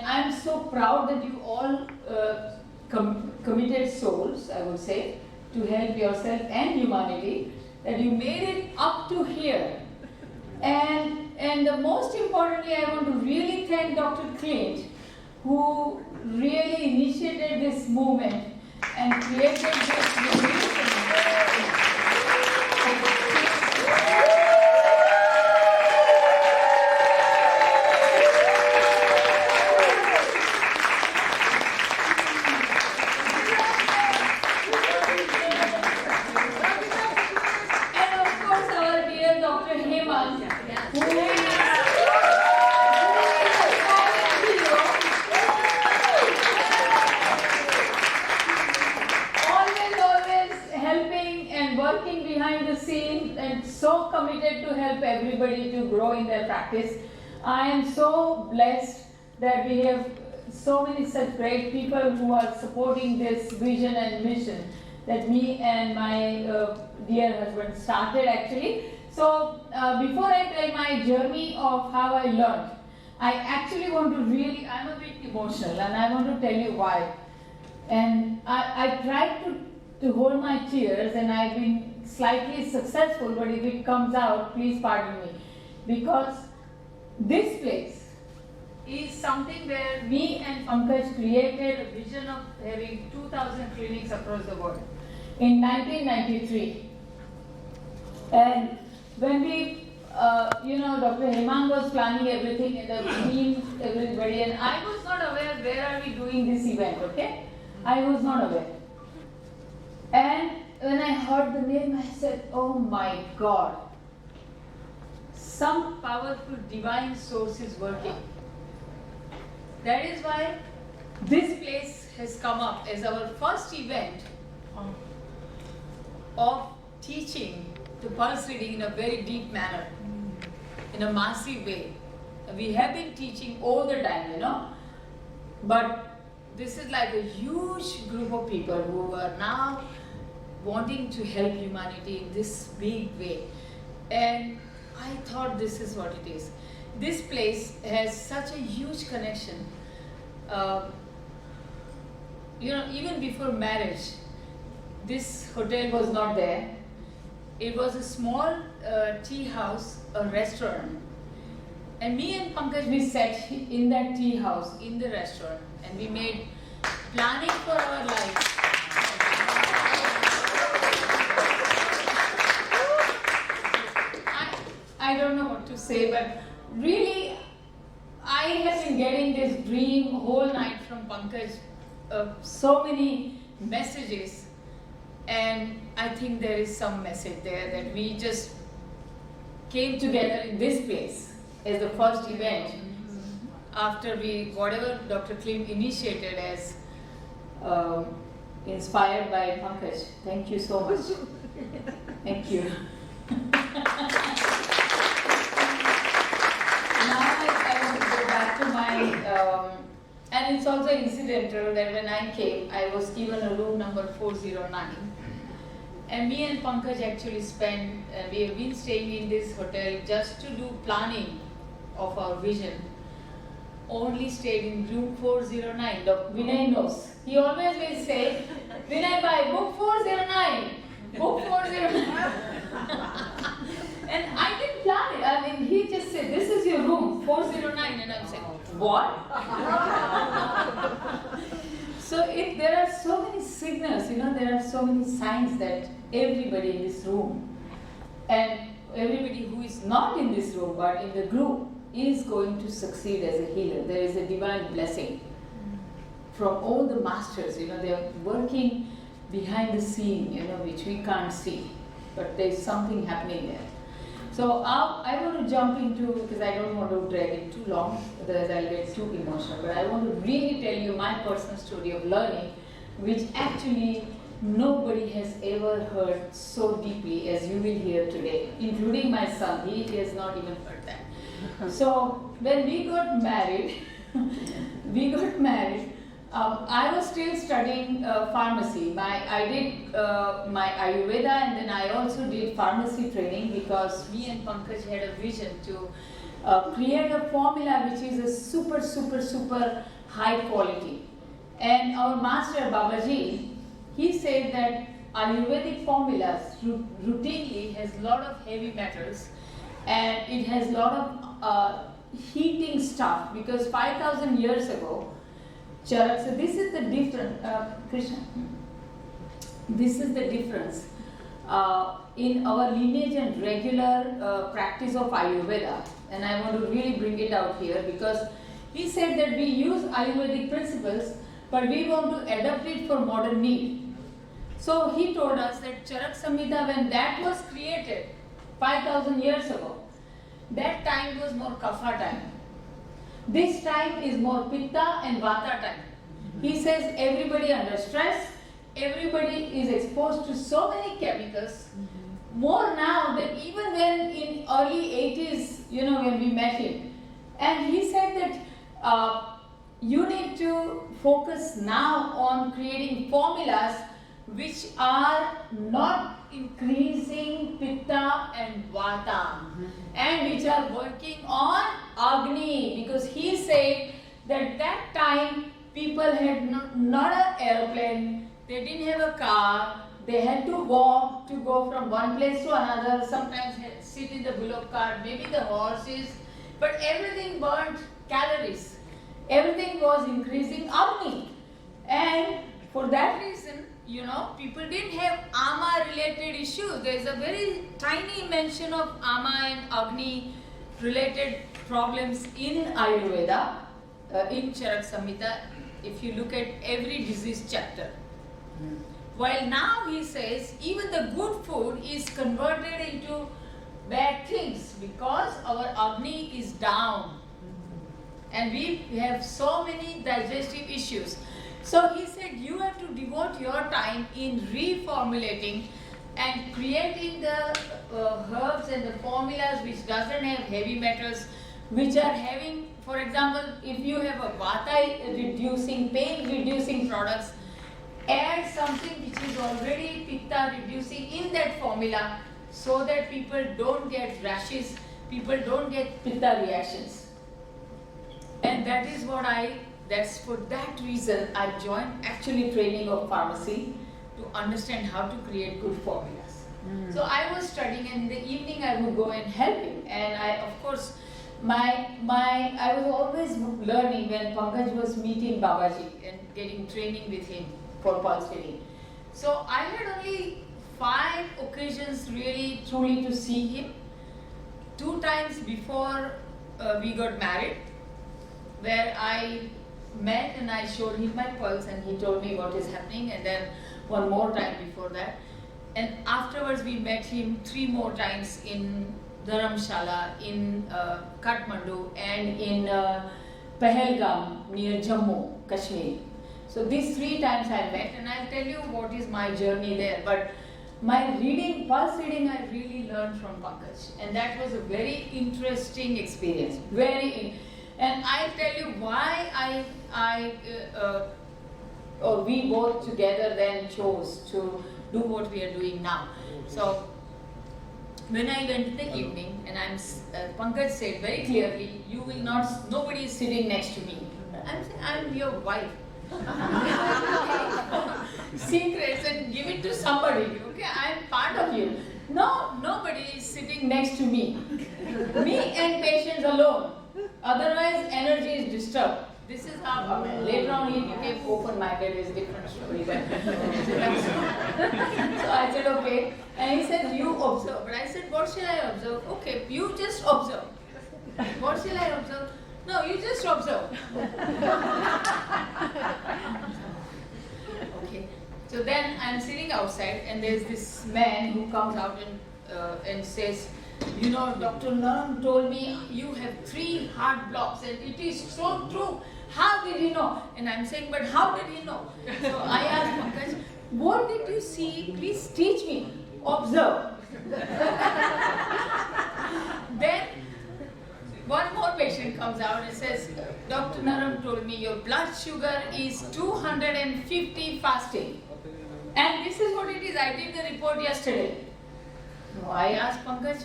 I'm so proud that you all committed souls, I would say, to help yourself and humanity, that you made it up to here. And the most importantly, I want to really thank Dr. Clint, who really initiated this movement and created this revolution. Everybody to grow in their practice. I am so blessed that we have so many such great people who are supporting this vision and mission that me and my dear husband started actually. So before I tell my journey of how I learned, I actually want to really, I'm a bit emotional and I want to tell you why. And I tried to hold my tears, and I've been slightly successful, but if it comes out, please pardon me. Because this place is something where me and Pankaj created a vision of having 2,000 clinics across the world in 1993. And when we, Dr. Hemang was planning everything and the team, everybody, and I was not aware where are we doing this event, okay? I was not aware. And when I heard the name, I said, oh my God, some powerful divine source is working. That is why this place has come up as our first event of teaching the pulse reading in a very deep manner, in a massive way. We have been teaching all the time, but this is like a huge group of people who are now wanting to help humanity in this big way. And I thought this is what it is. This place has such a huge connection. Even before marriage, this hotel was not there. It was a small tea house, a restaurant. And me and Pankaj, we sat in that tea house, in the restaurant, and we made planning for our life. I don't know what to say, but really, I have been getting this dream whole night from Pankaj, so many messages, and I think there is some message there that we just came together in this place as the first event after whatever Dr. Klim initiated as inspired by Pankaj. Thank you so much. Thank you. And it's also incidental that when I came, I was given a room number 409. And me and Pankaj actually we have been staying in this hotel just to do planning of our vision. Only stayed in room 409. Vinay knows. He always will say, Vinay bhai, book 409. Book 409. And I didn't plan it. I mean, he just said, this is your room, 409. And I'm saying, what? So there are so many signals, there are so many signs that everybody in this room and everybody who is not in this room but in the group is going to succeed as a healer. There is a divine blessing from all the masters, they are working behind the scene, which we can't see, but there is something happening there. So I want to jump into, because I don't want to drag it too long, otherwise I'll get too emotional, but I want to really tell you my personal story of learning, which actually nobody has ever heard so deeply as you will hear today, including my son. He has not even heard that. So when we got married, I was still studying pharmacy. I did my Ayurveda, and then I also did pharmacy training because me and Pankaj had a vision to create a formula which is a super high quality. And our master Babaji, he said that Ayurvedic formulas routinely has a lot of heavy metals, and it has a lot of heating stuff, because 5,000 years ago, Charak, so this is the difference, Krishna, this is the difference in our lineage and regular practice of Ayurveda. And I want to really bring it out here, because he said that we use Ayurvedic principles, but we want to adapt it for modern need. So he told us that Charak Samhita, when that was created 5,000 years ago, that time was more kapha time. This time is more pitta and vata time. He says everybody under stress, everybody is exposed to so many chemicals, more now than even when in early 80s, when we met him. And he said that you need to focus now on creating formulas which are not increasing pitta and vata, and which are working on Agni, because he said that that time people had not an airplane, they didn't have a car, they had to walk to go from one place to another, sometimes sit in the bullock cart, maybe the horses, but everything burnt calories. Everything was increasing Agni. And for that reason, people didn't have Ama related issues. There is a very tiny mention of Ama and Agni related problems in Ayurveda, in Charak Samhita, if you look at every disease chapter. While now he says even the good food is converted into bad things because our Agni is down. And we have so many digestive issues. So he said you have to devote your time in reformulating and creating the herbs and the formulas which doesn't have heavy metals, which are having, for example, if you have a vata reducing, pain reducing products, add something which is already pitta reducing in that formula, so that people don't get rashes, people don't get pitta reactions. And that is what that's for that reason I joined actually training of pharmacy to understand how to create good formulas. So I was studying, and in the evening I would go and help him. And I, of course, I was always learning when Pankaj was meeting Babaji and getting training with him for pulse reading. So I had only 5 occasions really truly to see him. 2 times before we got married, where I met and I showed him my pulse and he told me what is happening, and then one more time before that. And afterwards we met him 3 more times in Dharamshala, in Kathmandu, and in Pahalgam near Jammu, Kashmir. So these 3 times I met, and I'll tell you what is my journey there. But my reading, pulse reading, I really learned from Pankaj, and that was a very interesting experience. And I'll tell you why we both together then chose to do what we are doing now. So when I went in the evening, and Pankaj said very clearly, you will not, nobody is sitting next to me. I'm saying, I'm your wife. Secrets and give it to somebody, okay? I'm part of you. No, nobody is sitting next to me. Me and patients alone. Otherwise, energy is disturbed. This is how, later on he became open-minded, is different story. But so I said, okay. And he said, you observe. But I said, what shall I observe? Okay, you just observe. What shall I observe? No, you just observe. Okay. So then I'm sitting outside, and there's this man who comes out and says, Dr. Naram told me you have 3 heart blocks, and it is so true. How did he know? And I'm saying, but how did he know? So I asked Pankaj, what did you see? Please teach me. Observe. Then one more patient comes out and says, Dr. Naram told me your blood sugar is 250 fasting. And this is what it is. I did the report yesterday. So I asked Pankaj,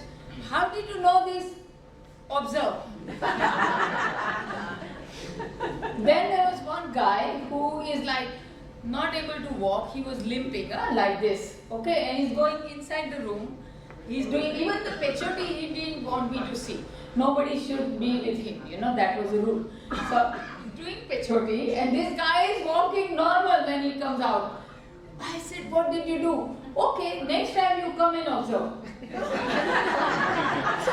how did you know this? observe. Then there was one guy who is like not able to walk. He was limping like this, okay, and he's going inside the room. He's doing even the pechote. He didn't want me to see. Nobody should be with him. You know, that was the rule. So doing pechote, and this guy is walking normal when he comes out. I said, "What did you do?" "Okay, next time you come and observe." So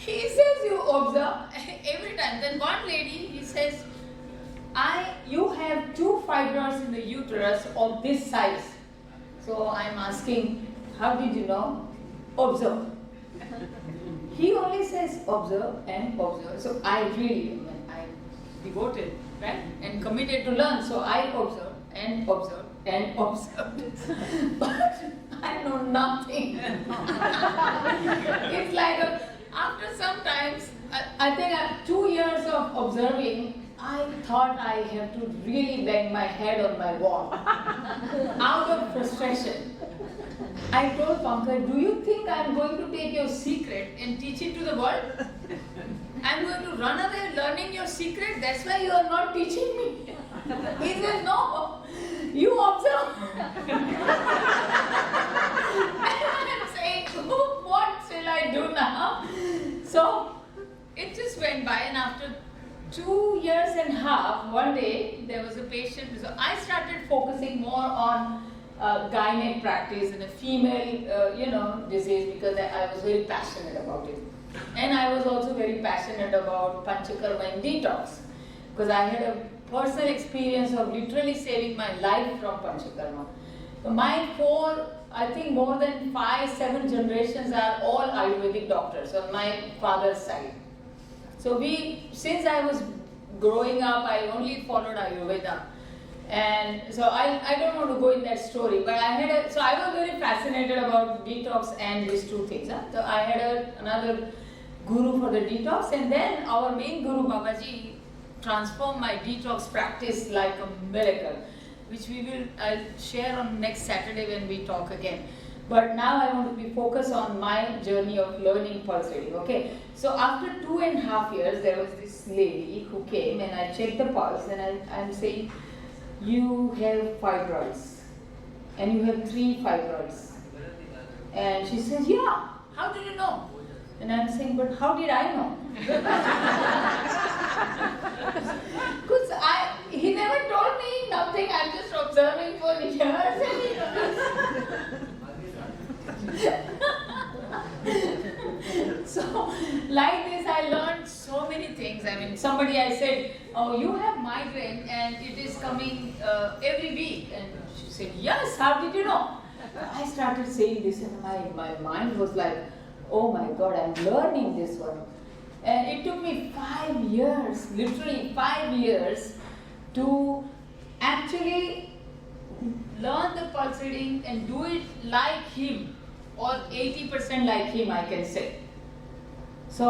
he says, "You observe every time." Then one lady, he says, you have 2 fibroids in the uterus of this size." So I'm asking, "How did you know?" "Observe." He only says observe and observe. So I devoted, right, and committed to learn. So I observed and observed and observed. But I know nothing. It's like after some times, I think after 2 years of observing, I thought I have to really bang my head on my wall out of frustration. I told Pankaj, "Do you think I'm going to take your secret and teach it to the world? I'm going to run away learning your secret? That's why you are not teaching me." He says, "No, you observe." And I'm saying, "What shall I do now?" So it just went by, and after 2 years and a half, one day there was a patient. So I started focusing more on gynec practice and a female, disease, because I was very passionate about it. And I was also very passionate about Panchakarma and detox, because I had a personal experience of literally saving my life from Panchakarma. So my 4, I think more than 5, 7 generations are all Ayurvedic doctors on my father's side. So since I was growing up, I only followed Ayurveda. And so I don't want to go in that story, but I was very fascinated about detox and these 2 things. So I had another guru for the detox, and then our main guru, Babaji, transformed my detox practice like a miracle, which I'll share on next Saturday when we talk again. But now I want to be focused on my journey of learning pulse reading, okay? So after 2.5 years, there was this lady who came, and I checked the pulse, and I'm saying, "You have fibroids, and you have 3 fibroids." And she says, "Yeah, how did you know?" And I'm saying, "But how did I know?" Because he never told me nothing. I'm just observing for years, and he knows. So like this, I learned so many things. I mean, I said, "Oh, you have migraine and it is coming every week." And she said, "Yes, how did you know?" I started saying this, and my mind was like, "Oh my God, I'm learning this one." And it took me 5 years, literally 5 years, to actually learn the pulse reading and do it like him, or 80% like him, I can say. So,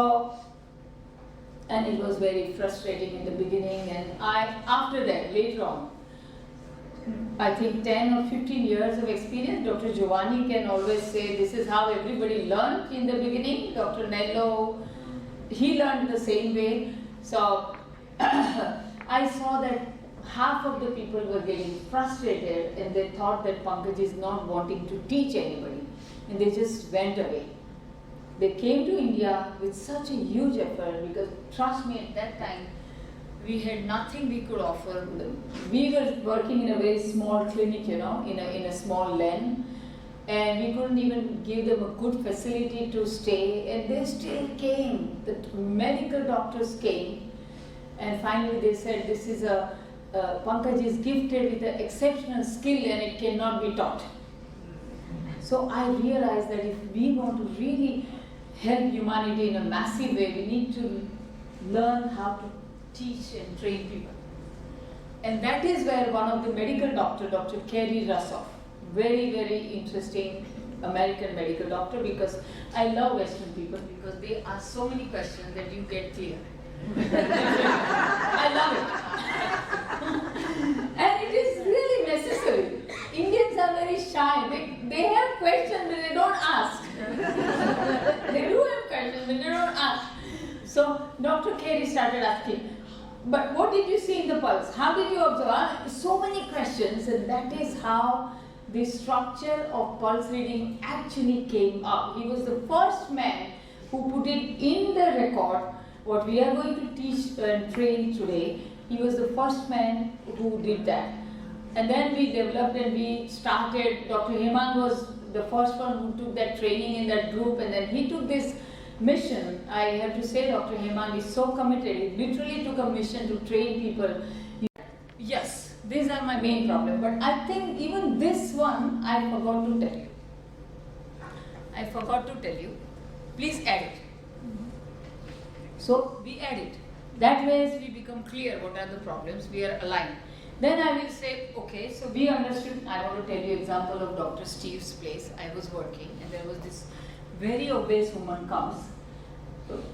and it was very frustrating in the beginning, and after that, later on, I think 10 or 15 years of experience. Dr. Giovanni can always say this is how everybody learned in the beginning. Dr. Nello, he learned the same way. So I saw that half of the people were getting frustrated, and they thought that Pankaj is not wanting to teach anybody, and they just went away. They came to India with such a huge effort, because trust me, at that time, we had nothing we could offer. We were working in a very small clinic, in a small lane, and we couldn't even give them a good facility to stay, and they still came. The medical doctors came, and finally they said, "This is Pankaj is gifted with an exceptional skill, and it cannot be taught." So I realized that if we want to really help humanity in a massive way, we need to learn how to teach and train people. And that is where one of the medical doctors, Dr. Kerry Russoff, very, very interesting American medical doctor, because I love Western people, because they ask so many questions that you get clear. I love it. And it is really necessary. Indians are very shy. They have questions, but they don't ask. They do have questions, but they don't ask. started asking, but what did you see in the pulse? How did you observe? So many questions, and that is how the structure of pulse reading actually came up. He was the first man who put it in the record, what we are going to teach and train today. He was the first man who did that. And then we developed and we started. Dr. Hemang was the first one who took that training in that group, and then he took this mission. I have to say Dr. Hemang is so committed. He literally took a mission to train people. Yes, these are my main problem, but I think even this one I forgot to tell you. I forgot to tell you. Please add it. So we add it. That way we become clear what are the problems, we are aligned. Then I will say, okay, so we understood. I want to tell you example of Dr. Steve's place. I was working and there was this very obese woman comes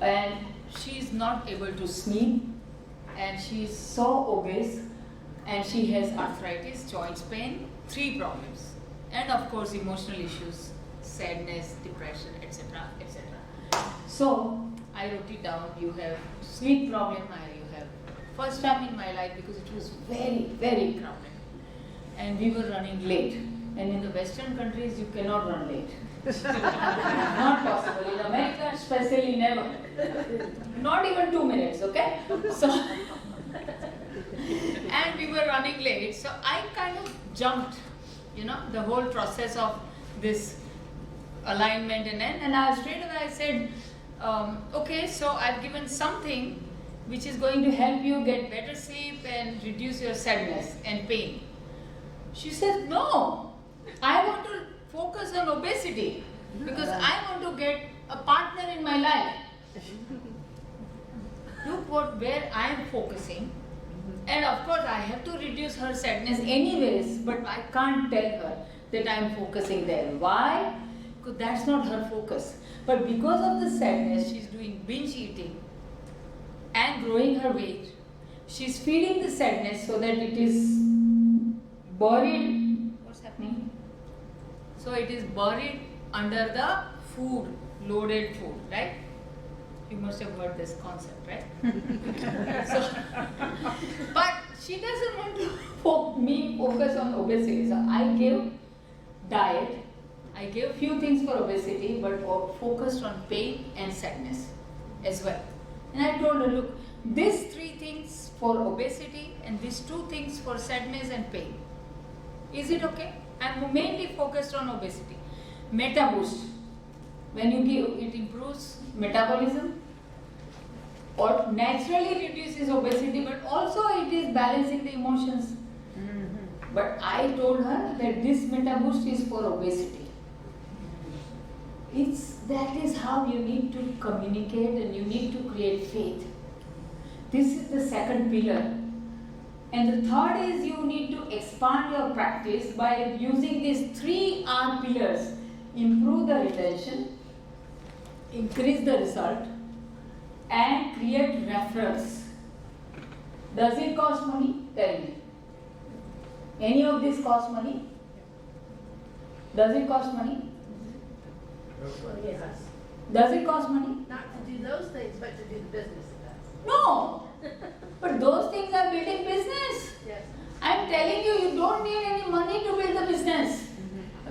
and she is not able to sleep and she is so obese and she has arthritis, joints pain, 3 problems, and of course emotional issues, sadness, depression, etc., etc. So I wrote it down. You have sleep problem, you have first time in my life, because it was very, very crowded and we were running late, and in the western countries you cannot run late. Not possible. In America especially, never. Not even 2 minutes, okay? So and we were running late, so I kind of jumped, the whole process of this alignment, and I straight away I said, okay, so I've given something which is going to help you get better sleep and reduce your sadness and pain. She said, no, I want to focus on obesity because I want to get a partner in my life. Look where I am focusing. And of course I have to reduce her sadness anyways, but I can't tell her that I am focusing there. Why? Because that's not her focus. But because of the sadness, she's doing binge eating and growing her weight. She's feeding the sadness so that it is buried. What's happening? So it is buried under the food, loaded food, right? You must have heard this concept, right? But she doesn't want to me focus on obesity. So I gave diet, I gave few things for obesity, but focused on pain and sadness as well. And I told her, look, these 3 things for obesity and these 2 things for sadness and pain. Is it okay? I'm mainly focused on obesity. Meta boost. When you give, it improves metabolism or naturally reduces obesity, but also it is balancing the emotions. But I told her that this meta boost is for obesity. That is how you need to communicate and you need to create faith. This is the second pillar. And the third is you need to expand your practice by using these 3 R pillars. Improve the retention, increase the result, and create referrals. Does it cost money? Tell me. Any of this cost money? Does it cost money? Yes. Does it cost money? Not to do those things, but to do the business it does. No. But those things are building business. Yes. I'm telling you, you don't need any money to build the business.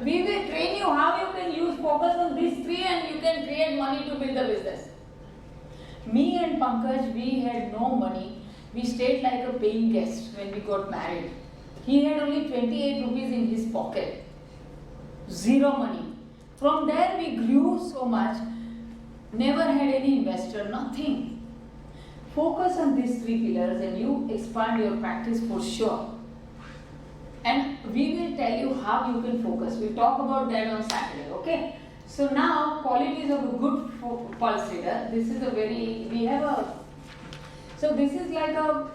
We will train you how you can focus on these 3 and you can create money to build the business. Me and Pankaj, we had no money. We stayed like a paying guest when we got married. He had only 28 rupees in his pocket. 0 money. From there we grew so much, never had any investor, nothing. Focus on these 3 pillars and you expand your practice for sure. And we will tell you how you can focus. We'll talk about that on Saturday, okay? So now, qualities of a good pulse reader. This is so this is like a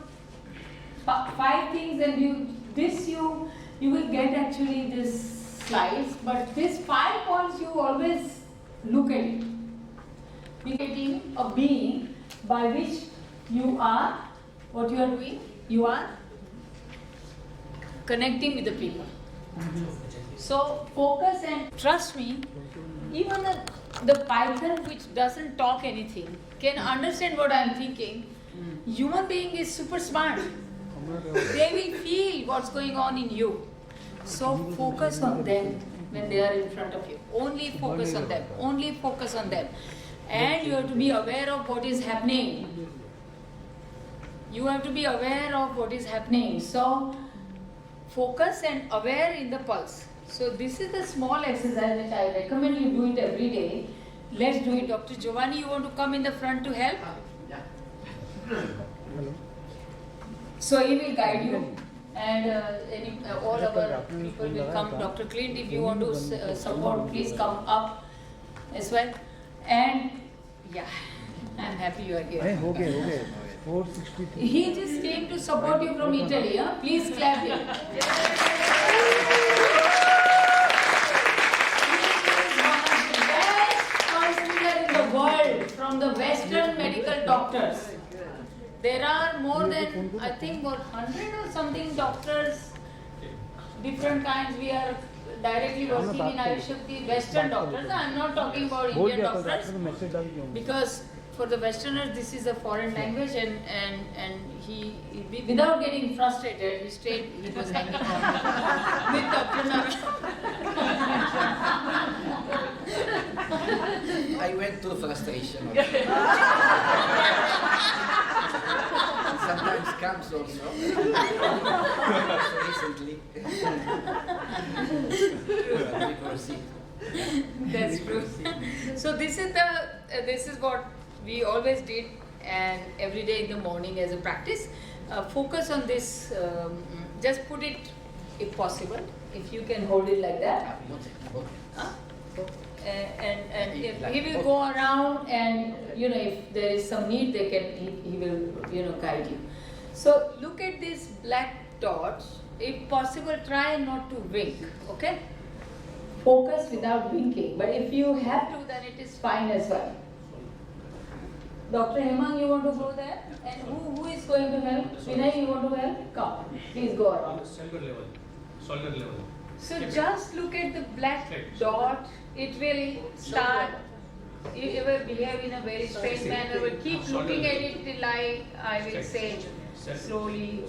5 things, and you will get actually this slides, but these 5 points you always look at it. Creating a being by which you are, what you are doing? You are connecting with the people. So focus and trust me, even the python which doesn't talk anything can understand what I am thinking human being is super smart. They will feel what's going on in you. So focus on them when they are in front of you. Only focus on them. Only focus on them. And you have to be aware of what is happening. You have to be aware of what is happening. So focus and aware in the pulse. So this is the small exercise which I recommend you do it every day. Let's do it. Dr. Giovanni, you want to come in the front to help? Yeah. So he will guide you, and all our people will come. Dr. Clint, if you want to support, please come up as well. And yeah, I'm happy you are here. Okay. 463. He just came to support you from Italy. Huh? Please clap him. He is one of the best counselor in the world from the Western medical doctors. There are more than, I think, more 100 or something doctors, different kinds. We are directly working in Ayushakti, Western doctors. I am not talking about Indian doctors, because for the Westerners this is a foreign language, and he without getting frustrated, he was hanging on with Dr. I went through frustration. Sometimes comes also. Recently. That's true. So this is what we always did, and every day in the morning as a practice. Focus on this. Just put it, if possible, if you can hold it like that. Huh? And if he will go around, and if there is some need, he will guide you. So look at these black dots. If possible, try not to wink. Okay. Focus without winking. But if you have to, then it is fine as well. Dr. Hemang, you want to go there? And who is going to help? Vinay, you want to help? Come. Please go around. Shoulder level. So just look at the black dot. It will start. You will behave in a very straight manner. But keep looking at it till I will say slowly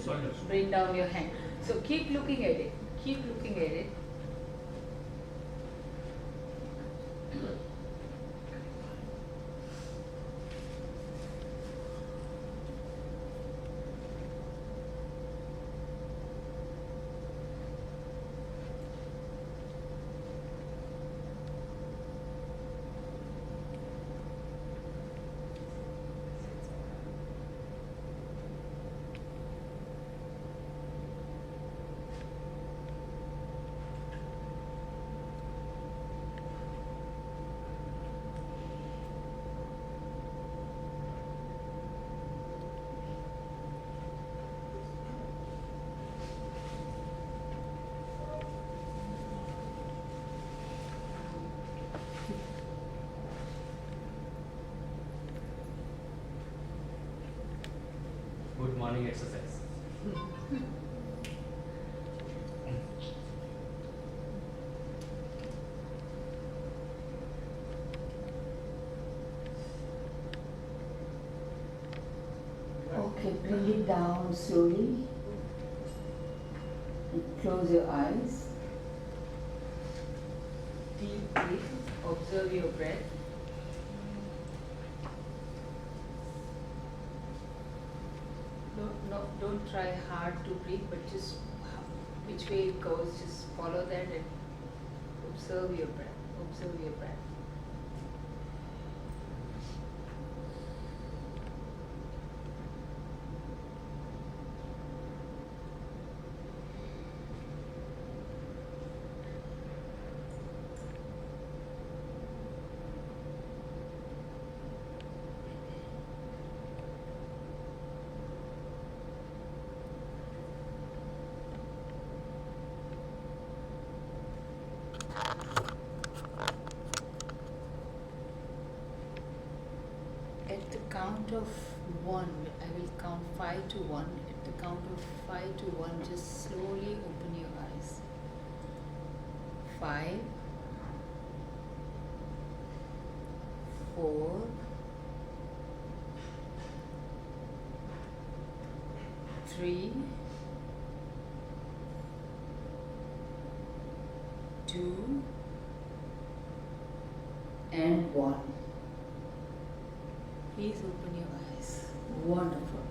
bring down your hand. So keep looking at it. Keep looking at it. Good morning exercise. Okay, bring it down slowly. And close your eyes. Deep breath. Observe your breath. Don't try hard to breathe, but just which way it goes, just follow that and observe your breath. Observe your breath. At the count of 1, I will count 5 to 1. At the count of 5 to 1, just slowly open your eyes. 5, 4, 3, 2, and 1. Please open your eyes. Wonderful.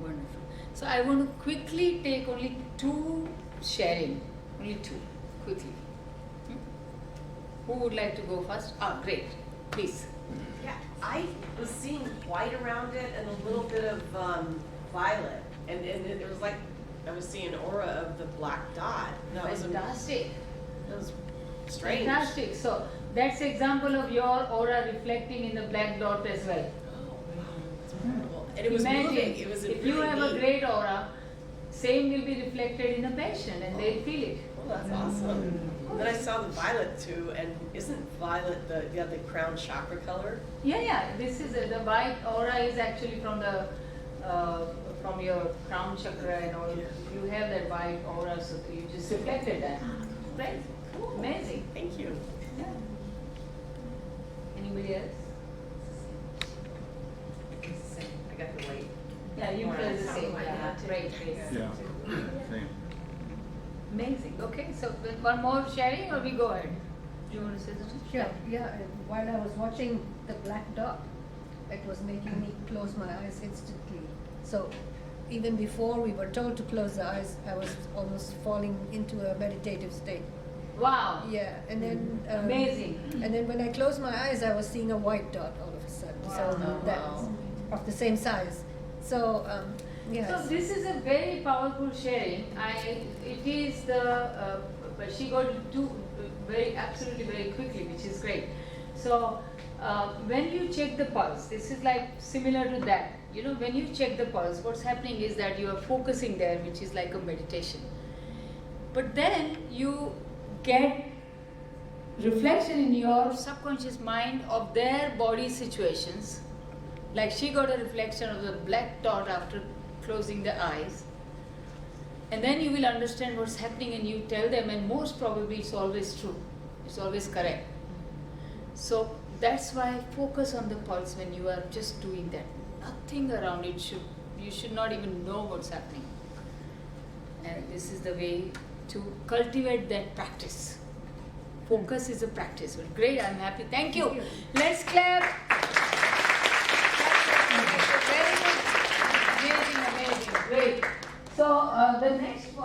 Wonderful. So I want to quickly take only 2 sharing. Only 2. Quickly. Who would like to go first? Ah, great. Please. Yeah, I was seeing white around it and a little bit of violet, and it was like I was seeing an aura of the black dot. That was Fantastic. that was strange. Fantastic. So that's an example of your aura reflecting in the black dot as well. Oh, wow. It's wonderful. And it was Imagine moving. It was if really you have neat. a great aura, same will be reflected in the patient and they'll feel it. Oh, that's awesome. And then I saw the violet too, and isn't violet the crown chakra color? Yeah. This is the white aura is actually from the from your crown chakra and all. Yeah. You have that white aura, so you just reflected that. Right? Cool. Amazing. Thank you. Yeah. Anybody else? I got the white. Yeah, you feel the same. White Yeah, dot too. great. Yeah, same. Amazing. Okay, so one more sharing or we go ahead? Do you want to say something? Sure, yeah, while I was watching the black dot, it was making me close my eyes instantly. So even before we were told to close the eyes, I was almost falling into a meditative state. Wow. Yeah, and then Amazing. And then when I closed my eyes, I was seeing a white dot all of a sudden. Wow. So that's of the same size. So yes. So this is a very powerful sharing. It is the but she got it too absolutely very quickly, which is great. So when you check the pulse, this is like similar to that. You know, when you check the pulse, what's happening is that you are focusing there, which is like a meditation. But then you get reflection in your subconscious mind of their body situations. Like she got a reflection of the black dot after closing the eyes. And then you will understand what's happening and you tell them, and most probably it's always true. It's always correct. So that's why focus on the pulse when you are just doing that. Nothing around it you should not even know what's happening. And this is the way to cultivate that practice. Focus is a practice. Well, great, I'm happy. Thank you. Thank you. Let's clap. Very good. Amazing. Great. So the next